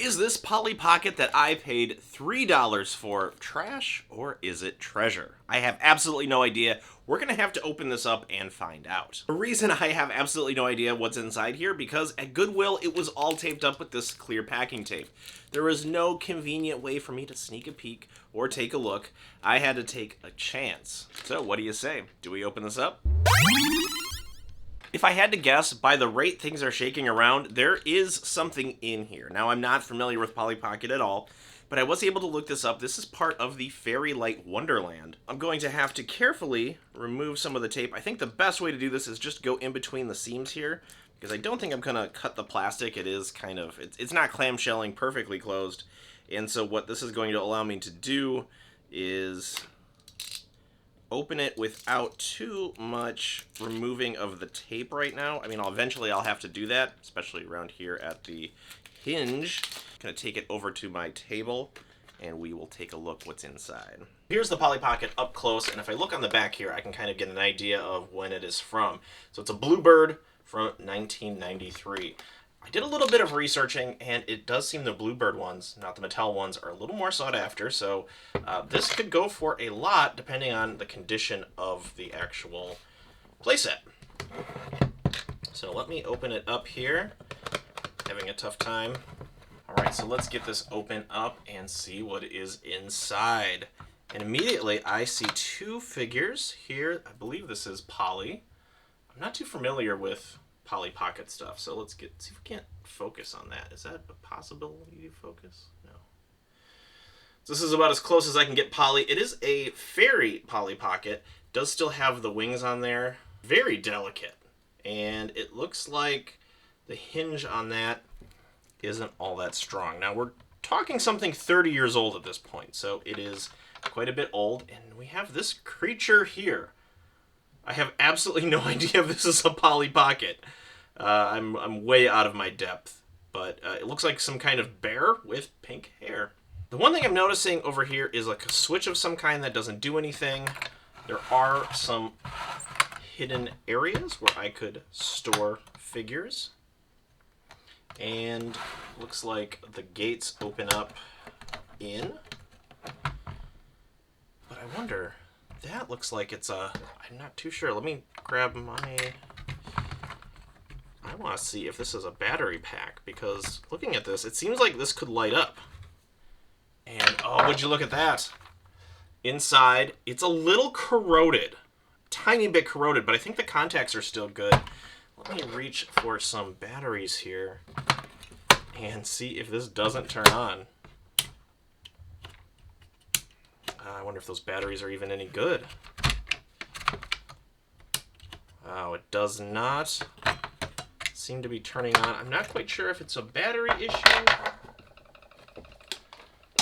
Is this Polly Pocket that I paid $3 for trash or is it treasure? I have absolutely no idea. We're going to have to open this up and find out. The reason I have absolutely no idea what's inside here because at Goodwill it was all taped up with this clear packing tape. There was no convenient way for me to sneak a peek or take a look. I had to take a chance. So what do you say? Do we open this up? If I had to guess, by the rate things are shaking around, there is something in here. Now, I'm not familiar with Polly Pocket at all, but I was able to look this up. This is part of the Fairy Light Wonderland. I'm going to have to carefully remove some of the tape. I think the best way to do this is just go in between the seams here, because I don't think I'm going to cut the plastic. It is kind of, it's not clamshelling perfectly closed. And so what this is going to allow me to do is open it without too much removing of the tape right now. I mean, eventually I'll have to do that, especially around here at the hinge. I'm gonna take it over to my table and we will take a look what's inside. Here's the Polly Pocket up close, and if I look on the back here, I can kind of get an idea of when it is from. So it's a Bluebird from 1993. I did a little bit of researching, and it does seem the Bluebird ones, not the Mattel ones, are a little more sought after, so this could go for a lot depending on the condition of the actual playset. So let me open it up here. Having a tough time. Alright, so let's get this open up and see what is inside. And immediately I see two figures here. I believe this is Polly. I'm not too familiar with Polly Pocket stuff, so let's see if we can't focus on that. Is that a possibility to focus? No. So this is about as close as I can get Polly. It is a fairy Polly Pocket. Does still have the wings on there. Very delicate. And it looks like the hinge on that isn't all that strong. Now we're talking something 30 years old at this point, so it is quite a bit old. And we have this creature here. I have absolutely no idea if this is a Polly Pocket. I'm way out of my depth, but it looks like some kind of bear with pink hair. The one thing I'm noticing over here is like a switch of some kind that doesn't do anything. There are some hidden areas where I could store figures. And looks like the gates open up in. But I wonder, that looks like it's a, I'm not too sure. Let me grab my, I want to see if this is a battery pack, because looking at this, it seems like this could light up. And, oh, would you look at that? Inside, it's a little corroded. Tiny bit corroded, but I think the contacts are still good. Let me reach for some batteries here and see if this doesn't turn on. I wonder if those batteries are even any good. Oh, it does not seem to be turning on. I'm not quite sure if it's a battery issue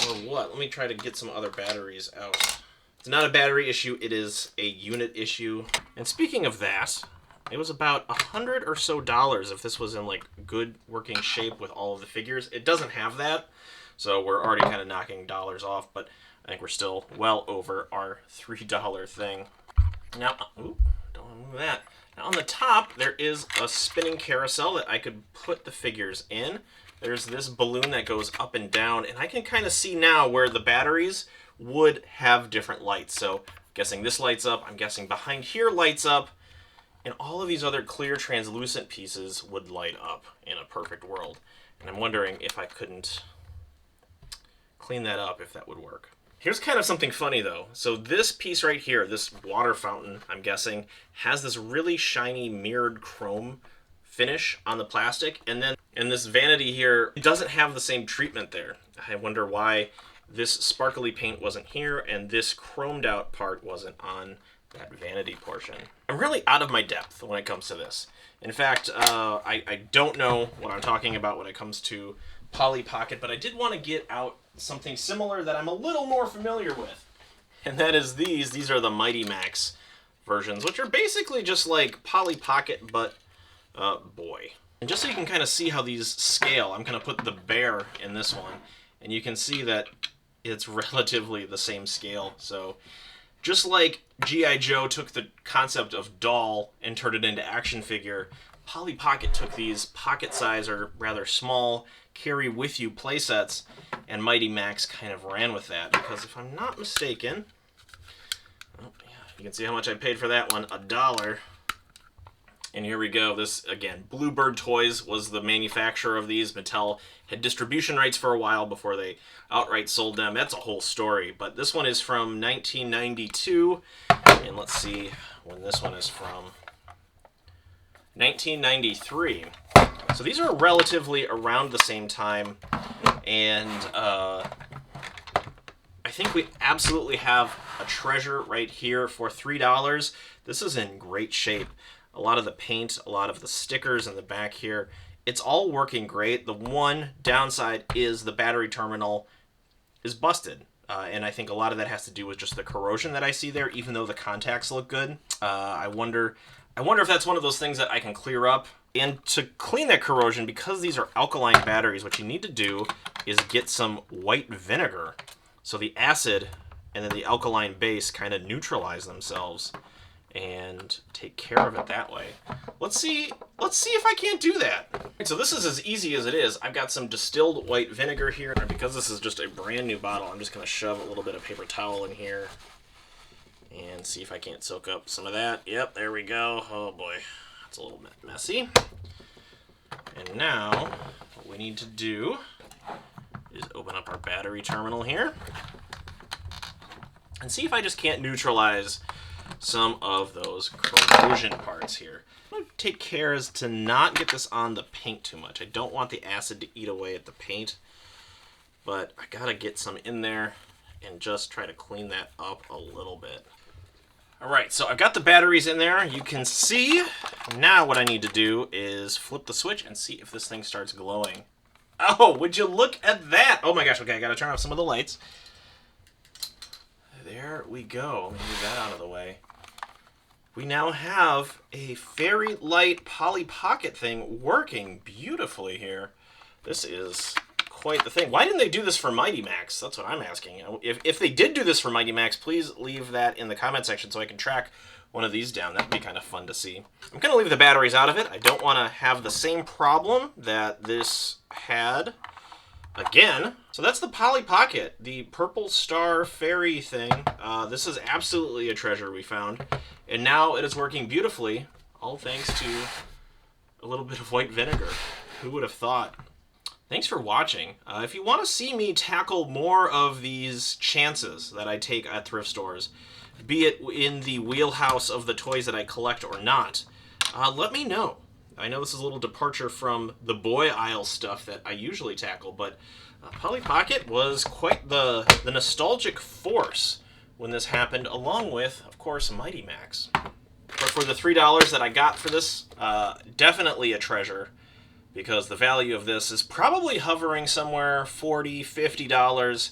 or what. Let me try to get some other batteries out. It's not a battery issue, it is a unit issue. And speaking of that, it was about $100 or so if this was in like good working shape with all of the figures. It doesn't have that, so we're already kind of knocking dollars off, but I think we're still well over our $3 thing. Now, ooh, don't want to move that. Now on the top, there is a spinning carousel that I could put the figures in. There's this balloon that goes up and down, and I can kind of see now where the batteries would have different lights. So I'm guessing this lights up, I'm guessing behind here lights up, and all of these other clear translucent pieces would light up in a perfect world. And I'm wondering if I couldn't clean that up, if that would work. Here's kind of something funny though. So this piece right here, this water fountain, I'm guessing, has this really shiny mirrored chrome finish on the plastic. And then in this vanity here, it doesn't have the same treatment there. I wonder why this sparkly paint wasn't here and this chromed out part wasn't on that vanity portion. I'm really out of my depth when it comes to this. In fact, I don't know what I'm talking about when it comes to Polly Pocket, but I did want to get out something similar that I'm a little more familiar with. And that is these. These are the Mighty Max versions, which are basically just like Polly Pocket, but boy. And just so you can kind of see how these scale, I'm going to put the bear in this one, and you can see that it's relatively the same scale. So just like G.I. Joe took the concept of doll and turned it into action figure, Polly Pocket took these pocket size, or rather small, carry with you playsets, and Mighty Max kind of ran with that, because if I'm not mistaken, oh, yeah, you can see how much I paid for that one, $1. And here we go. This, again, Bluebird Toys was the manufacturer of these. Mattel had distribution rights for a while before they outright sold them. That's a whole story. But this one is from 1992. And let's see when this one is from. 1993. So these are relatively around the same time. And I think we absolutely have a treasure right here for $3. This is in great shape. A lot of the paint, a lot of the stickers in the back here, it's all working great. The one downside is the battery terminal is busted. And I think a lot of that has to do with just the corrosion that I see there, even though the contacts look good. I wonder if that's one of those things that I can clear up. And to clean that corrosion, because these are alkaline batteries, what you need to do is get some white vinegar. So the acid and then the alkaline base kind of neutralize themselves and take care of it that way. Let's see if I can't do that. So this is as easy as it is. I've got some distilled white vinegar here. Because this is just a brand new bottle, I'm just going to shove a little bit of paper towel in here and see if I can't soak up some of that. Yep, there we go. Oh boy, that's a little bit messy. And now what we need to do is open up our battery terminal here and see if I just can't neutralize some of those corrosion parts here. I'm going to take care as to not get this on the paint too much. I don't want the acid to eat away at the paint, but I gotta get some in there and just try to clean that up a little bit. Alright, so I've got the batteries in there. You can see now what I need to do is flip the switch and see if this thing starts glowing. Oh, would you look at that? Oh my gosh, okay, I gotta turn off some of the lights. There we go. Let me move that out of the way. We now have a Fairy Light Polly Pocket thing working beautifully here. This is quite the thing. Why didn't they do this for Mighty Max? That's what I'm asking. If they did do this for Mighty Max, please leave that in the comment section so I can track one of these down. That'd be kind of fun to see. I'm going to leave the batteries out of it. I don't want to have the same problem that this had again. So that's the Polly Pocket, the purple star fairy thing. This is absolutely a treasure we found. And now it is working beautifully, all thanks to a little bit of white vinegar. Who would have thought? Thanks for watching. If you want to see me tackle more of these chances that I take at thrift stores, be it in the wheelhouse of the toys that I collect or not, let me know. I know this is a little departure from the boy aisle stuff that I usually tackle, but Polly Pocket was quite the nostalgic force when this happened, along with, of course, Mighty Max. But for the $3 that I got for this, definitely a treasure, because the value of this is probably hovering somewhere $40, $50,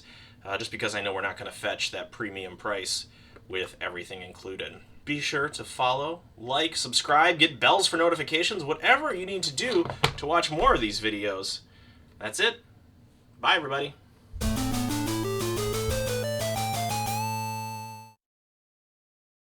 just because I know we're not going to fetch that premium price with everything included. Be sure to follow, like, subscribe, get bells for notifications, whatever you need to do to watch more of these videos. That's it. Bye, everybody.